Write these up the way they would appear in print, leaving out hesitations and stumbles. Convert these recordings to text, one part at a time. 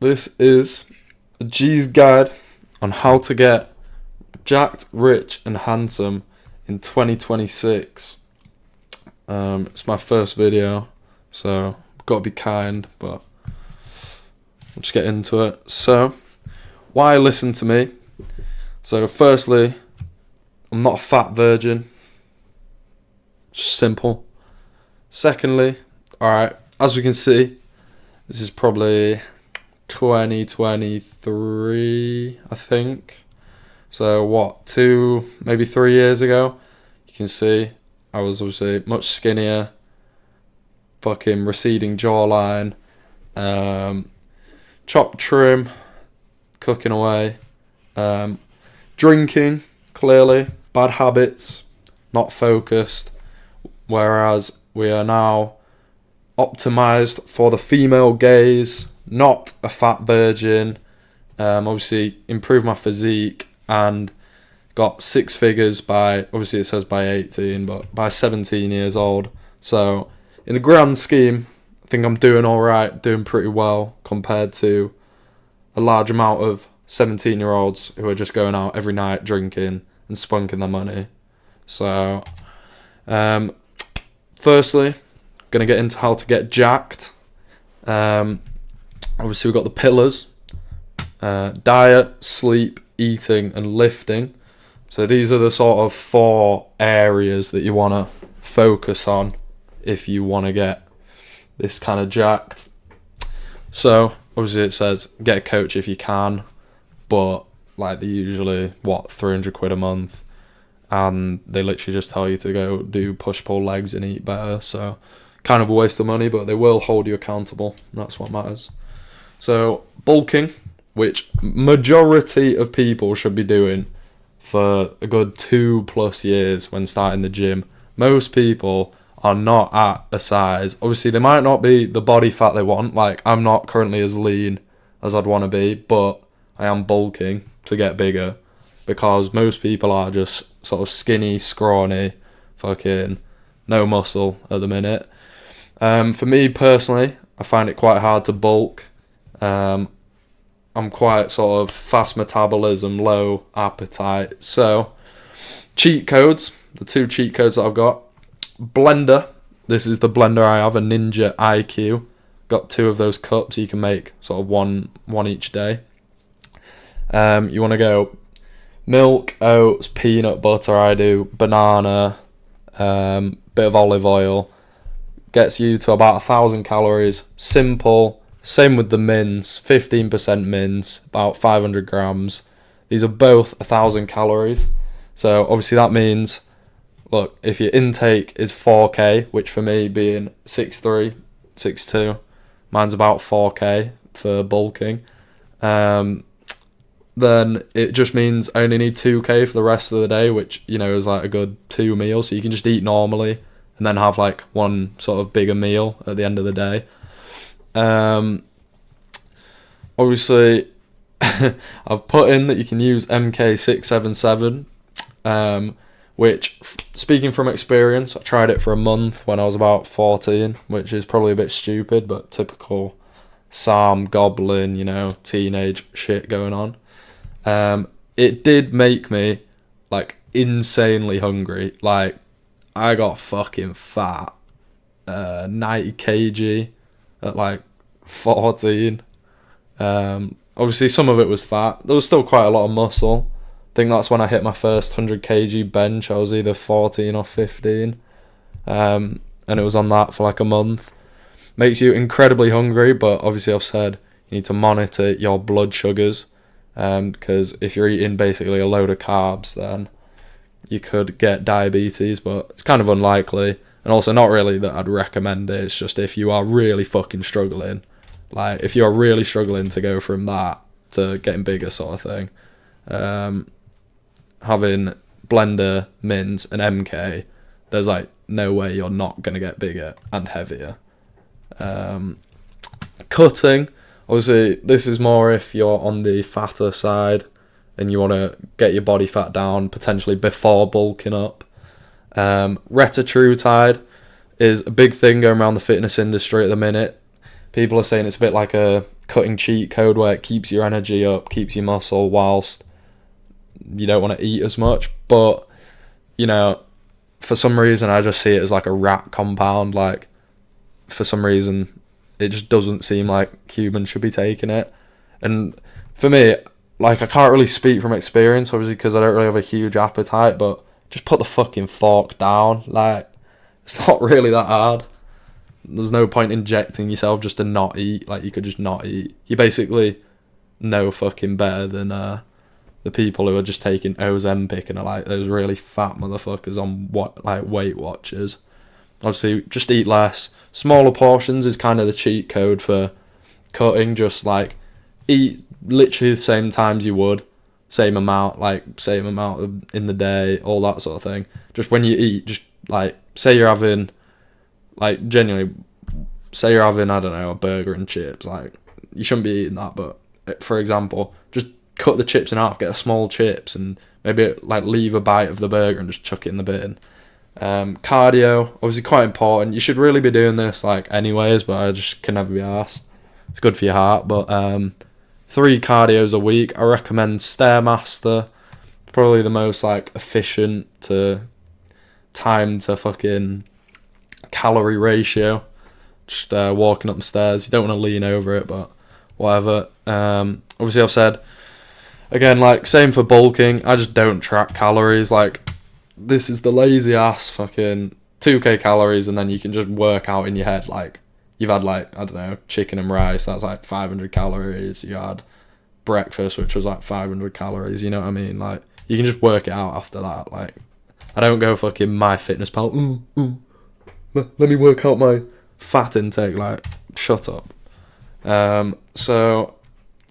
this is a G's guide on how to get jacked, rich, and handsome in 2026. It's my first video, so I've got to be kind, but we'll just get into it. So, why listen to me? So, firstly, I'm not a fat virgin. Just simple. Secondly, alright, as we can see, this is probably 2023, I think. So what, maybe 3 years ago? You can see I was obviously much skinnier, fucking receding jawline, chop trim, cooking away, drinking, clearly, bad habits, not focused, whereas we are now optimized for the female gaze, not a fat virgin, obviously improved my physique and got six figures by, obviously it says by 18, but by 17 years old. So in the grand scheme, I think I'm doing alright, doing pretty well compared to a large amount of 17-year-olds who are just going out every night drinking and spunking their money. So, firstly, going to get into how to get jacked. Obviously, we've got the pillars. Diet, sleep, eating, and lifting. So these are the sort of 4 areas that you want to focus on if you want to get this kind of jacked. So, obviously it says get a coach if you can, but like they usually, 300 quid a month, and they literally just tell you to go do push-pull legs and eat better. So, kind of a waste of money, but they will hold you accountable. That's what matters. So, bulking, which majority of people should be doing for a good 2+ years when starting the gym. Most people are not at a size. Obviously, they might not be the body fat they want. Like, I'm not currently as lean as I'd want to be, but I am bulking to get bigger because most people are just sort of skinny, scrawny, fucking no muscle at the minute. For me personally, I find it quite hard to bulk. I'm quite sort of fast metabolism, low appetite. So, cheat codes, the 2 cheat codes that I've got. Blender, this is the blender I have, a Ninja IQ. Got 2 of those cups, you can make sort of one each day. You want to go milk, oats, peanut butter, I do, banana, bit of olive oil. Gets you to about 1,000 calories. Simple. Same with the mince, 15% mince, about 500 grams. These are both 1,000 calories. So obviously that means, look, if your intake is 4k, which for me being 6'3", 6'2", mine's about 4k for bulking, then it just means I only need 2k for the rest of the day, which, you know, is like a good 2 meals. So you can just eat normally and then have like one sort of bigger meal at the end of the day. Obviously, I've put in that you can use MK677, which, speaking from experience, I tried it for a month when I was about 14, which is probably a bit stupid, but typical Sam Goblin, you know, teenage shit going on. It did make me, like, insanely hungry. Like, I got fucking fat, 90 kg at like 14. Obviously some of it was fat. There was still quite a lot of muscle. I think that's when I hit my first 100 kg bench. I was either 14 or 15. And it was on that for like a month. Makes you incredibly hungry, but obviously I've said you need to monitor your blood sugars. Because if you're eating basically a load of carbs, then you could get diabetes, but it's kind of unlikely. And also not really that I'd recommend it. It's just if you are really fucking struggling. Like, if you're really struggling to go from that to getting bigger sort of thing, having Blender, Mints, and MK, there's like no way you're not going to get bigger and heavier. Cutting, obviously this is more if you're on the fatter side and you want to get your body fat down potentially before bulking up. Retatrutide is a big thing going around the fitness industry at the minute. People are saying it's a bit like a cutting cheat code where it keeps your energy up, keeps your muscle whilst you don't want to eat as much. But, you know, for some reason I just see it as like a rat compound. Like, for some reason it just doesn't seem like humans should be taking it. And for me, like, I can't really speak from experience, obviously, because I don't really have a huge appetite, but just put the fucking fork down. Like, it's not really that hard. There's no point injecting yourself just to not eat. Like, you could just not eat. You're basically no fucking better than the people who are just taking Ozempic and are like those really fat motherfuckers on Weight Watchers. Obviously, just eat less. Smaller portions is kind of the cheat code for cutting. Just like eat literally the same times you would, same amount in the day, all that sort of thing. Just when you eat, just like say you're having, like, genuinely, say you're having, I don't know, a burger and chips. Like, you shouldn't be eating that, but for example, just cut the chips in half, get a small chips, and maybe like leave a bite of the burger and just chuck it in the bin. Cardio, obviously quite important. You should really be doing this like anyways, but I just can never be arsed. It's good for your heart, but 3 cardios a week. I recommend Stairmaster, probably the most like efficient to time to fucking calorie ratio. Just walking up the stairs. You don't want to lean over it, but whatever. Obviously I've said, again, like, same for bulking, I just don't track calories. Like, this is the lazy ass fucking 2k calories, and then you can just work out in your head, like, you've had, like, I don't know, chicken and rice, that's like 500 calories. You had breakfast, which was like 500 calories, you know what I mean? Like, you can just work it out after that. Like, I don't go fucking MyFitnessPal, let me work out my fat intake. Like, shut up. So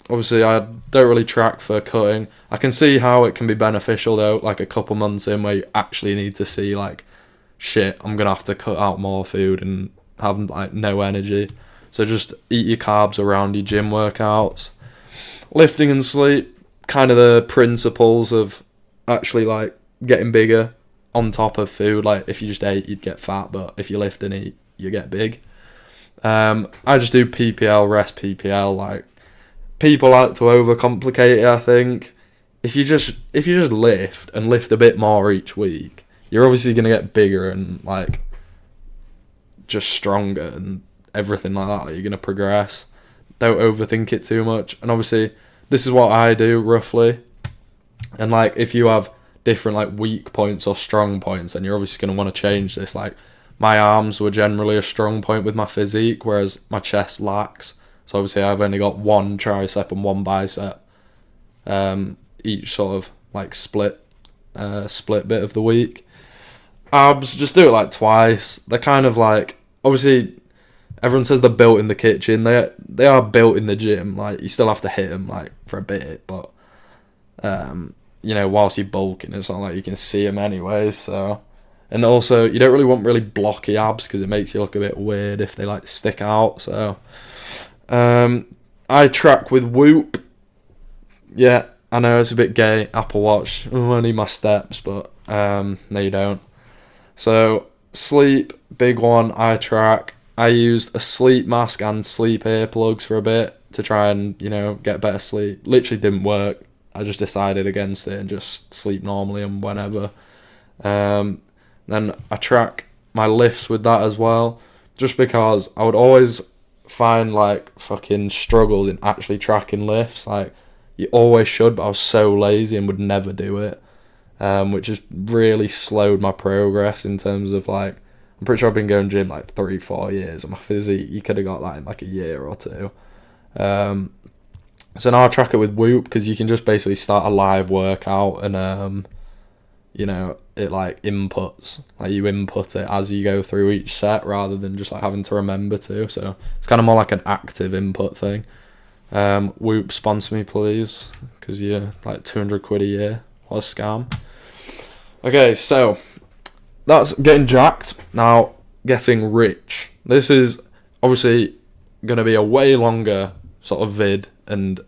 obviously I don't really track for cutting. I can see how it can be beneficial though, like a couple months in where you actually need to see like, shit, I'm gonna have to cut out more food and have like no energy. So just eat your carbs around your gym workouts. Lifting and sleep, kind of the principles of actually like getting bigger on top of food. Like, if you just ate, you'd get fat, but if you lift and eat, you get big. I just do PPL, rest PPL. Like, people like to overcomplicate it, I think. If you just lift and lift a bit more each week, you're obviously going to get bigger and like just stronger and everything like that. Like, you're going to progress. Don't overthink it too much. And obviously this is what I do roughly. And like, if you have different like weak points or strong points, then you're obviously going to want to change this. Like, my arms were generally a strong point with my physique, whereas my chest lacks. So obviously I've only got one tricep and one bicep, each sort of like split bit of the week. Abs, just do it like twice. They're kind of like, obviously everyone says they're built in the kitchen. They are built in the gym. Like, you still have to hit them like for a bit, but you know, whilst you're bulking, it's not like you can see them anyway. So, and also you don't really want really blocky abs because it makes you look a bit weird if they like stick out. So I track with Whoop. Yeah, I know it's a bit gay, Apple Watch. I need my steps, but no you don't. So sleep, big one, I track. I used a sleep mask and sleep earplugs for a bit to try and, you know, get better sleep. Literally didn't work. I just decided against it and just sleep normally and whenever. Then I track my lifts with that as well, just because I would always find like fucking struggles in actually tracking lifts. Like, you always should, but I was so lazy and would never do it, which has really slowed my progress in terms of like, I'm pretty sure I've been going gym like 3-4 years, and my physique, you could have got that in like a year or two. So now I track it with Whoop, because you can just basically start a live workout and you know, it like inputs, like you input it as you go through each set rather than just like having to remember to. So it's kind of more like an active input thing. Whoop, sponsor me please, because you're like 200 quid a year. What a scam. Okay, so that's getting jacked. Now, getting rich. This is obviously going to be a way longer sort of vid and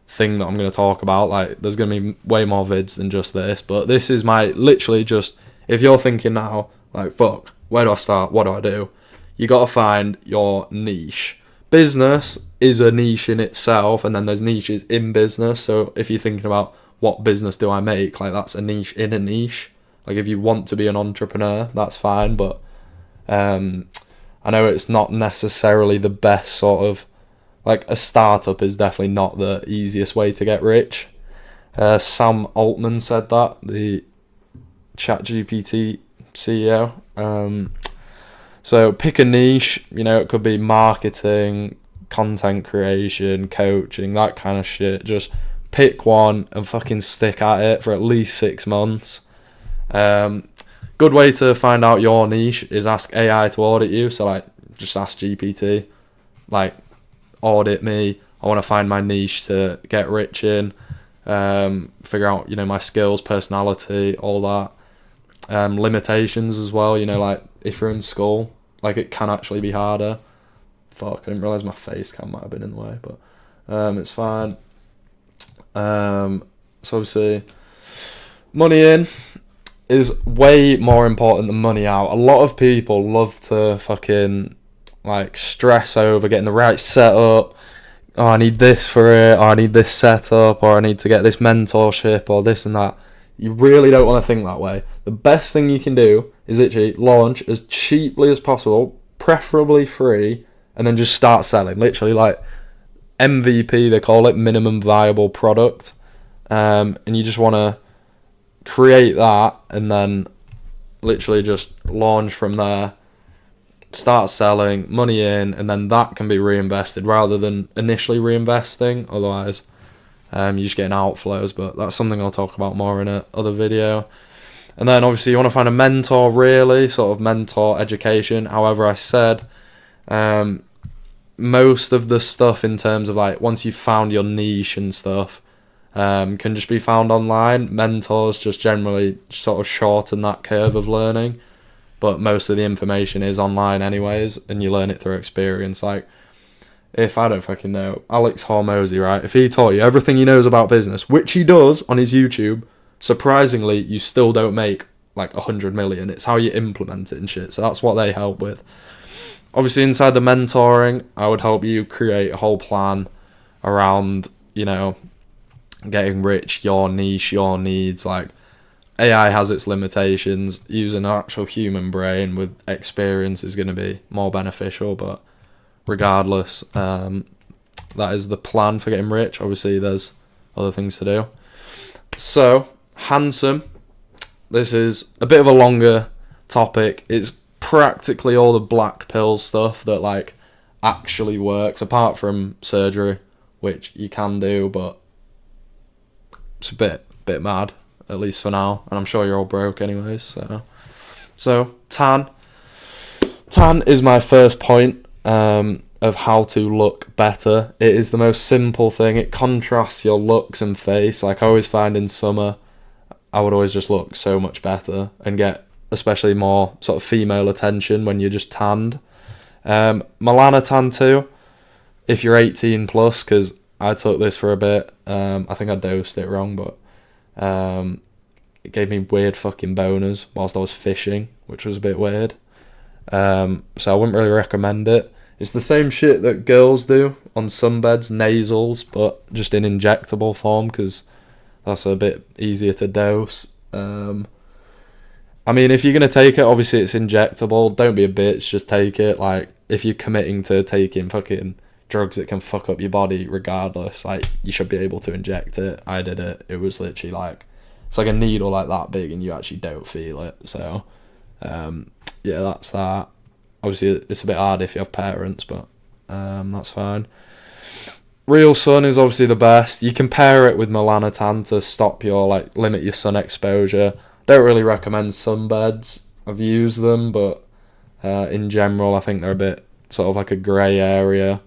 thing that I'm going to talk about. Like, there's going to be way more vids than just this, but this is my literally just, if you're thinking now like, fuck, where do I start, what do I do, you got to find your niche. business is a niche in itself, and then there's niches in business. So if you're thinking about what business do I make, like that's a niche in a niche. Like if you want to be an entrepreneur, that's fine, but I know it's not necessarily the best sort of, like a startup is definitely not the easiest way to get rich. Sam Altman said that, the ChatGPT CEO. So pick a niche, you know, it could be marketing, content creation, coaching, that kind of shit. Just pick one and fucking stick at it for at least 6 months. Good way to find out your niche is ask AI to audit you. So like, just ask GPT, like, audit me. I want to find my niche to get rich in. Figure out, you know, my skills, personality, all that. Limitations as well, you know, like if you're in school, like it can actually be harder. Fuck, I didn't realise my face cam might have been in the way, but it's fine. So obviously, money in is way more important than money out. A lot of people love to fucking like stress over getting the right setup. Oh, I need this for it, or I need this setup, or I need to get this mentorship, or this and that. You really don't want to think that way. The best thing you can do is literally launch as cheaply as possible, preferably free, and then just start selling. Literally like MVP, they call it, minimum viable product. And you just want to create that and then literally just launch from there, start selling, money in, and then that can be reinvested rather than initially reinvesting. Otherwise, you're just getting outflows, but that's something I'll talk about more in another video. And then obviously you want to find a mentor, really, sort of mentor education. However, I said most of the stuff in terms of like once you've found your niche and stuff can just be found online. Mentors just generally sort of shorten that curve of learning, but most of the information is online anyways, and you learn it through experience. Like, if I don't fucking know, Alex Hormozy, right? If he taught you everything he knows about business, which he does on his YouTube, surprisingly, you still don't make like 100 million. It's how you implement it and shit. So that's what they help with. Obviously, inside the mentoring, I would help you create a whole plan around, you know, getting rich, your niche, your needs. Like, AI has its limitations. Using an actual human brain with experience is going to be more beneficial, but regardless, that is the plan for getting rich. Obviously, there's other things to do. So, handsome. This is a bit of a longer topic. It's practically all the black pill stuff that like actually works, apart from surgery, which you can do, but it's a bit mad, at least for now. And I'm sure you're all broke anyways. So tan is my first point of how to look better. It is the most simple thing. It contrasts your looks and face. Like I always find in summer, I would always just look so much better and get especially more sort of female attention when you're just tanned. Melanotan too, if you're 18 plus, because I took this for a bit. I think I dosed it wrong, but it gave me weird fucking boners whilst I was fishing, which was a bit weird. So I wouldn't really recommend it. It's the same shit that girls do on sunbeds, nasals, but just in injectable form, because that's a bit easier to dose. I mean, if you're going to take it, obviously it's injectable. Don't be a bitch, just take it. Like, if you're committing to taking fucking drugs that can fuck up your body regardless, like, you should be able to inject it. I did it. It was literally like, it's like a needle like that big and you actually don't feel it. So, yeah, that's that. Obviously, it's a bit hard if you have parents, but that's fine. Real sun is obviously the best. You can pair it with Melanotan to stop your, like, limit your sun exposure. Don't really recommend sunbeds. I've used them, but in general, I think they're a bit sort of like a grey area.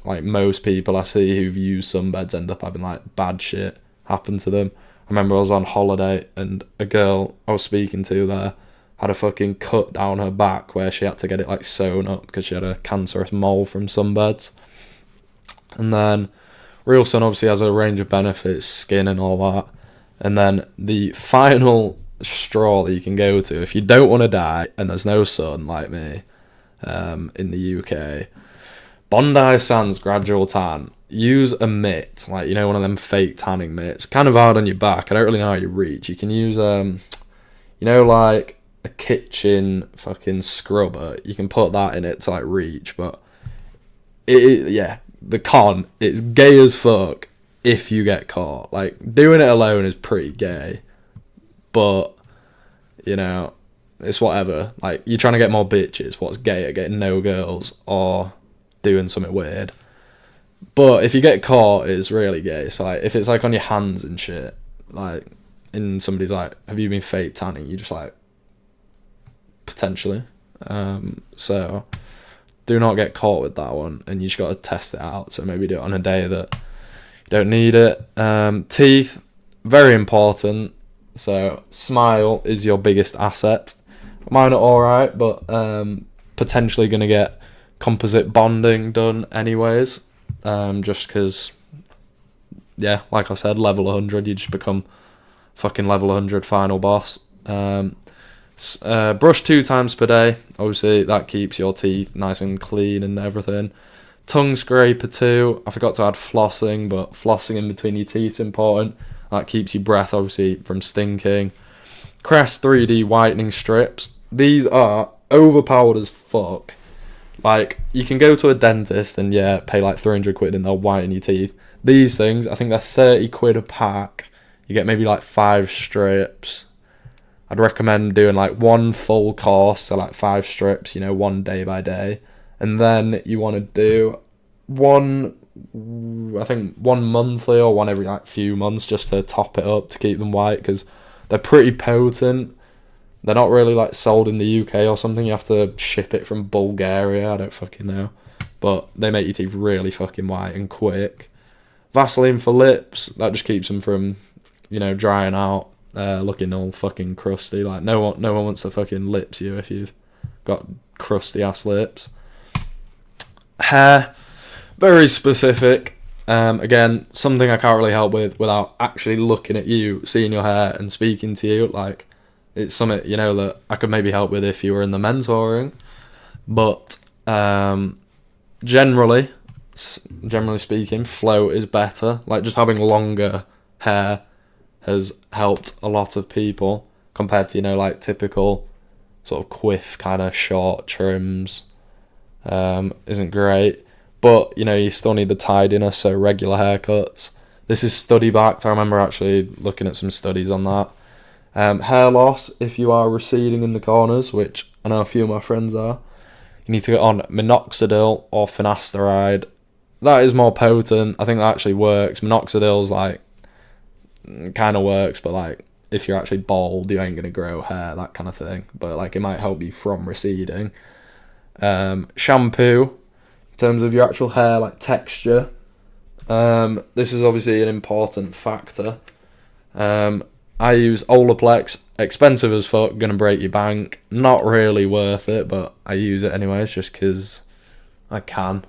Like most people I see who've used sunbeds end up having like bad shit happen to them. I remember I was on holiday and a girl I was speaking to there had a fucking cut down her back where she had to get it like sewn up because she had a cancerous mole from sunbeds. And then Real Sun obviously has a range of benefits, skin and all that. And then the final straw that you can go to if you don't want to die and there's no sun like me in the UK, Bondi Sands gradual tan. Use a mitt, like, you know, one of them fake tanning mitts. Kind of hard on your back. I don't really know how you reach. You can use, you know, like a kitchen fucking scrubber. You can put that in it to like reach, but yeah, the con, it's gay as fuck if you get caught. Like, doing it alone is pretty gay, but, you know, it's whatever. Like, you're trying to get more bitches. What's gay at getting no girls or doing something weird? But if you get caught, it's really gay. So, like, if it's, like, on your hands and shit, like, and somebody's like, have you been fake tanning? You just, like, potentially. So, do not get caught with that one, and you just got to test it out. So, maybe do it on a day that you don't need it. Teeth, very important. So, smile is your biggest asset. Mine are alright, but potentially going to get composite bonding done anyways. Just because, yeah, like I said, level 100, you just become fucking level 100 final boss. Brush 2 times per day. Obviously, that keeps your teeth nice and clean and everything. Tongue scraper too. I forgot to add flossing, but flossing in between your teeth is important. That keeps your breath, obviously, from stinking. Crest 3D whitening strips. These are overpowered as fuck. Like, you can go to a dentist and, yeah, pay like 300 quid and they'll whiten your teeth. These things, I think they're 30 quid a pack. You get maybe like 5 strips. I'd recommend doing like one full course, so like 5 strips, you know, one day by day. And then you want to do one monthly or one every like few months just to top it up to keep them white, because they're pretty potent. They're not really like sold in the UK or something. You have to ship it from Bulgaria. I don't fucking know. But they make your teeth really fucking white and quick. Vaseline for lips. That just keeps them from, you know, drying out, looking all fucking crusty. Like, no one wants to fucking lips you if you've got crusty ass lips. Hair, very specific. Again, something I can't really help with without actually looking at you, seeing your hair and speaking to you. Like, it's something, you know, that I could maybe help with if you were in the mentoring. But generally speaking, flow is better. Like, just having longer hair has helped a lot of people compared to, you know, like typical sort of quiff kind of short trims. Isn't great, but, you know, you still need the tidiness, so regular haircuts. This is study backed. I remember actually looking at some studies on that. Hair loss, if you are receding in the corners, which I know a few of my friends are, you need to get on minoxidil or finasteride. That is more potent. I think that actually works. Minoxidil's like, kind of works, but like, if you're actually bald, you ain't gonna grow hair, that kind of thing. But like, it might help you from receding. Shampoo, in terms of your actual hair, like texture, this is obviously an important factor. I use Olaplex, expensive as fuck, gonna break your bank, not really worth it, but I use it anyways just because I can.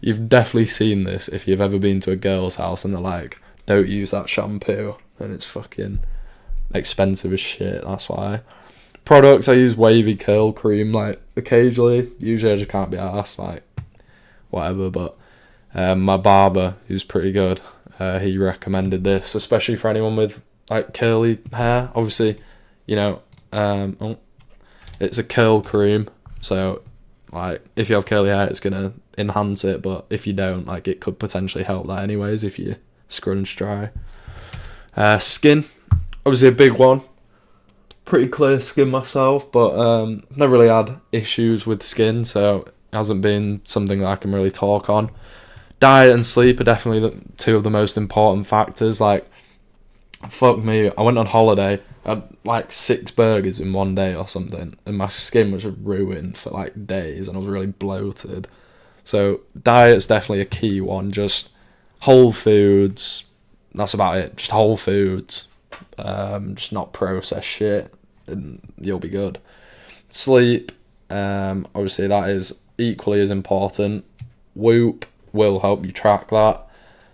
You've definitely seen this if you've ever been to a girl's house and they're like, don't use that shampoo, and it's fucking expensive as shit. That's why. Products, I use wavy curl cream like occasionally. Usually I just can't be arsed, like whatever, but my barber, who's pretty good, he recommended this, especially for anyone with like curly hair. Obviously, you know, it's a curl cream, so like if you have curly hair it's gonna enhance it, but if you don't, like, it could potentially help that anyways if you scrunch dry. Skin, obviously a big one. Pretty clear skin myself, but never really had issues with skin, so it hasn't been something that I can really talk on. Diet and sleep are definitely two of the most important factors. Like, fuck me, I went on holiday, I had like 6 burgers in one day or something, and my skin was ruined for like days, and I was really bloated. So diet's definitely a key one. Just whole foods, that's about it. Just whole foods, just not processed shit, and you'll be good. Sleep, obviously that is equally as important. Whoop will help you track that.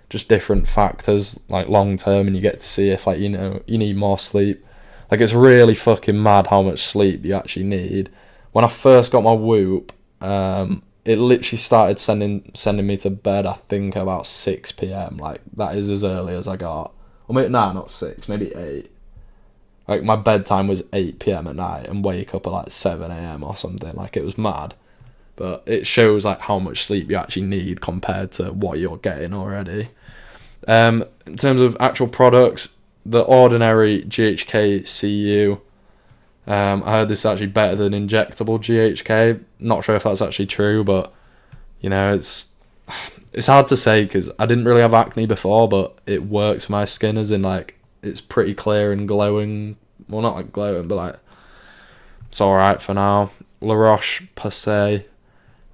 Just different factors, like long term, and you get to see if, like, you know, you need more sleep. Like, it's really fucking mad how much sleep you actually need. when I first got my Whoop, it literally started sending me to bed, I think, about 6 p.m. Like, that is as early as I got. Or maybe, nah, not 6, maybe 8. Like, my bedtime was 8 p.m. at night and wake up at like 7 a.m. or something. Like, it was mad. But it shows like how much sleep you actually need compared to what you're getting already. In terms of actual products, the ordinary GHK CU, I heard this is actually better than injectable GHK. Not sure if that's actually true, but you know, it's hard to say because I didn't really have acne before, but it works for my skin, as in like it's pretty clear and glowing. Well, not like glowing, but like it's alright for now. La Roche-Posay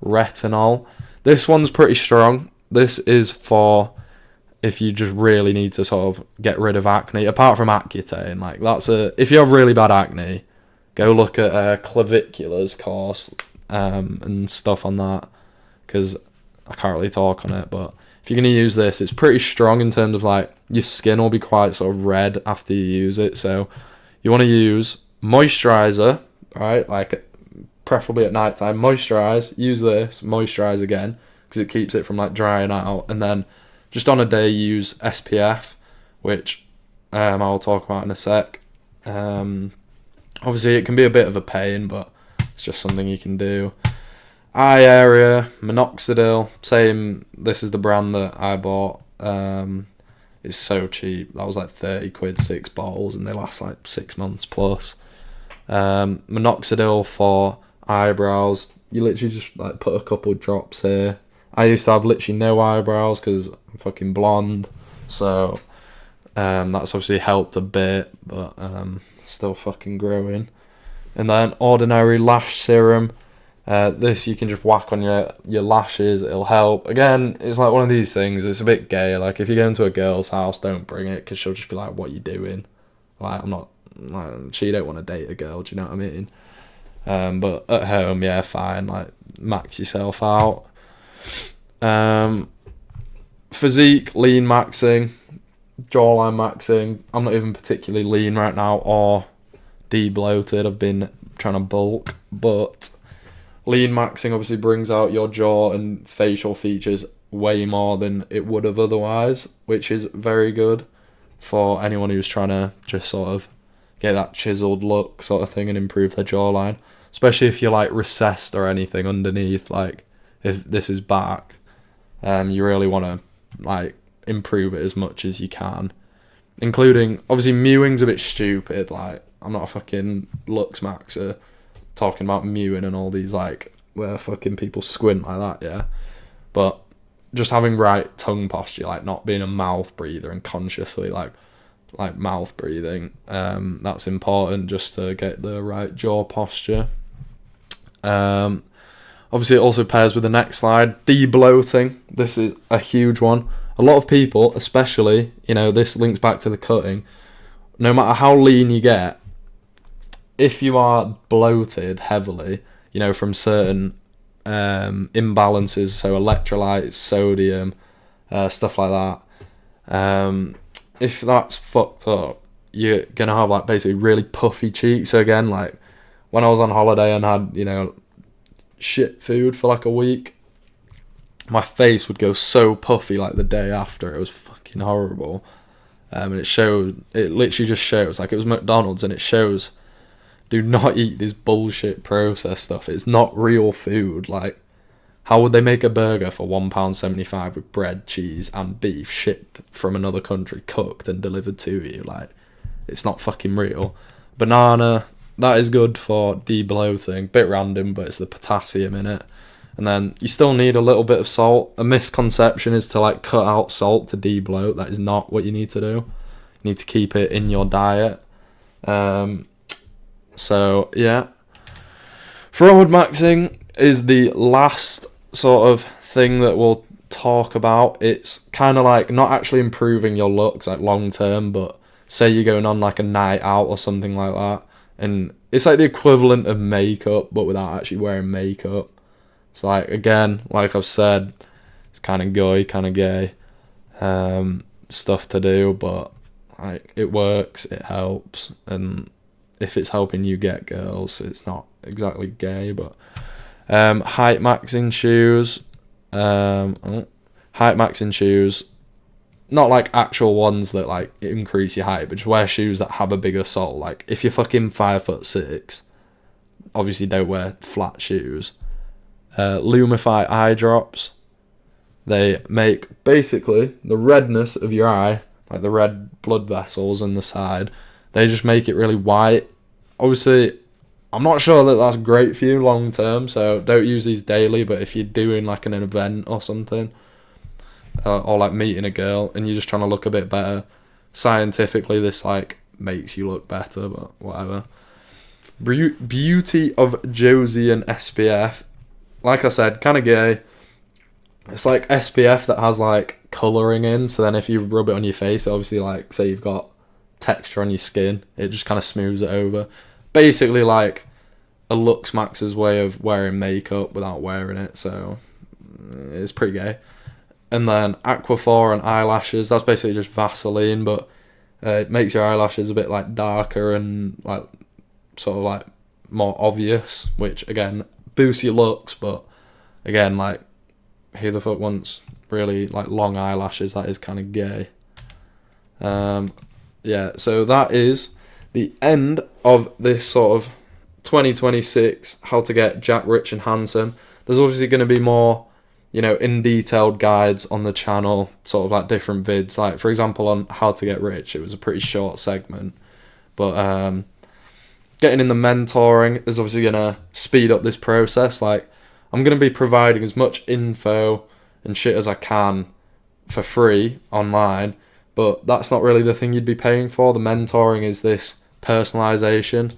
retinol. This one's pretty strong. This is for if you just really need to sort of get rid of acne. Apart from Accutane, like if you have really bad acne, go look at Clavicula's course and stuff on that, because I can't really talk on it. But if you're gonna use this, it's pretty strong in terms of like your skin will be quite sort of red after you use it. So you want to use moisturizer, right? Like preferably at night time. Moisturize, use this, moisturize again, because it keeps it from like drying out. And then just on a day use SPF, which I'll talk about in a sec. Obviously it can be a bit of a pain, but it's just something you can do. Eye area, minoxidil, same. This is the brand that I bought. It's so cheap. That was like 30 quid, 6 bottles, and they last like 6 months plus. Minoxidil for eyebrows. You literally just like put a couple drops here. I used to have literally no eyebrows because I'm fucking blonde, so that's obviously helped a bit, but still fucking growing. And then ordinary lash serum. This you can just whack on your lashes, it'll help. Again, it's like one of these things, it's a bit gay. Like if you go into a girl's house, don't bring it, because she'll just be like, what are you doing? Like, I'm not, like, she don't want to date a girl, do you know what I mean? But at home, yeah, fine, like max yourself out. Physique, lean maxing, jawline maxing. I'm not even particularly lean right now or de-bloated. I've been trying to bulk, but lean maxing obviously brings out your jaw and facial features way more than it would have otherwise, which is very good for anyone who's trying to just sort of get that chiseled look sort of thing and improve their jawline, especially if you're like recessed or anything underneath. Like if this is back, you really want to like improve it as much as you can, including obviously mewing's a bit stupid. Like I'm not a fucking looks maxer talking about mewing and all these like where fucking people squint like that, yeah, but just having right tongue posture, like not being a mouth breather and consciously like mouth breathing, that's important just to get the right jaw posture. Obviously it also pairs with the next slide, de-bloating. This is a huge one. A lot of people, especially, you know, this links back to the cutting, no matter how lean you get, if you are bloated heavily, you know, from certain imbalances, so electrolytes, sodium, stuff like that, if that's fucked up, you're gonna have like basically really puffy cheeks. So again, like when I was on holiday and had, you know, shit food for like a week, my face would go so puffy like the day after. It was fucking horrible. And it literally just shows, like it was McDonald's, and it shows, do not eat this bullshit processed stuff. It's not real food. Like, how would they make a burger for £1.75 with bread, cheese and beef shipped from another country, cooked and delivered to you? Like, it's not fucking real. Banana, that is good for de-bloating. Bit random, but it's the potassium in it. And then you still need a little bit of salt. A misconception is to like cut out salt to de-bloat. That is not what you need to do. You need to keep it in your diet. So yeah, forward maxing is the last sort of thing that we'll talk about. It's kind of like not actually improving your looks like long term, but say you're going on like a night out or something like that, and it's like the equivalent of makeup but without actually wearing makeup. So like, again, like I've said, it's kind of gay stuff to do, but like it works, it helps, and if it's helping you get girls, it's not exactly gay. But height maxing shoes, height maxing shoes, not like actual ones that like increase your height, but just wear shoes that have a bigger sole. Like if you're fucking 5'6", obviously don't wear flat shoes. Lumify eye drops. They make basically the redness of your eye, like the red blood vessels in the side, they just make it really white. Obviously, I'm not sure that that's great for you long term, so don't use these daily, but if you're doing like an event or something, or like meeting a girl and you're just trying to look a bit better, scientifically this like makes you look better, but whatever. Beauty of Josie and SPF. Like I said, kind of gay. It's like SPF that has like colouring in, so then if you rub it on your face, obviously like say you've got texture on your skin, it just kind of smooths it over. Basically like a Lux Max's way of wearing makeup without wearing it, so it's pretty gay. And then Aquaphor and eyelashes, that's basically just Vaseline, but it makes your eyelashes a bit like darker and like sort of like more obvious, which again boosts your looks, but again like who the fuck wants really like long eyelashes? That is kind of gay. Yeah, so that is the end of this sort of 2026 how to get Jack Rich and Handsome. There's obviously going to be more, you know, in detailed guides on the channel, sort of like different vids. Like for example on how to get rich, it was a pretty short segment, but getting in the mentoring is obviously going to speed up this process. Like I'm going to be providing as much info and shit as I can for free online, but that's not really the thing you'd be paying for. The mentoring is this personalization.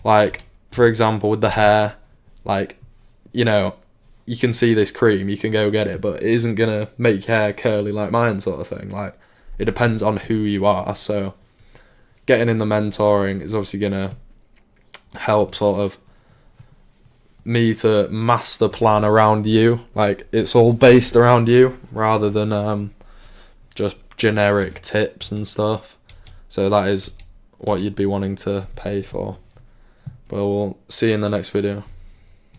Like, for example, with the hair, like, you know, you can see this cream, you can go get it, but it isn't going to make your hair curly like mine sort of thing. Like, it depends on who you are. So getting in the mentoring is obviously going to help sort of me to master plan around you. Like it's all based around you rather than just generic tips and stuff. So that is what you'd be wanting to pay for. But we'll see you in the next video.